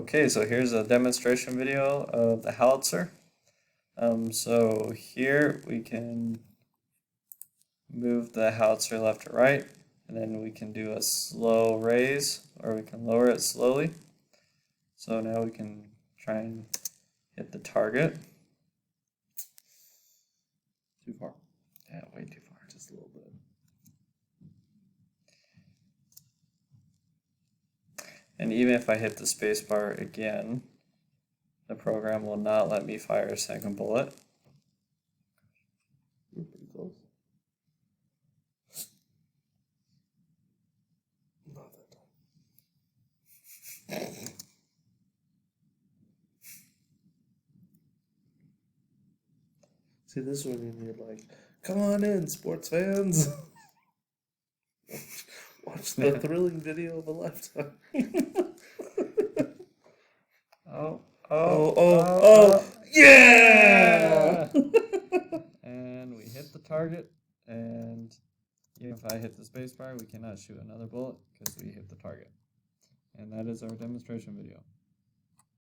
Okay, so here's a demonstration video of the howitzer. So here we can move the howitzer left to right, and then we can do a slow raise, or we can lower it slowly. So now we can try and hit the target. Too far. Yeah, way too far. Just a little bit. And even if I hit the spacebar again, the program will not let me fire a second bullet. You're pretty close. Not that time. See, this is when you need, like, come on in, sports fans. Watch the thrilling video of a lifetime. Yeah! And we hit the target, and even if I hit the spacebar, we cannot shoot another bullet because we hit the target. And that is our demonstration video.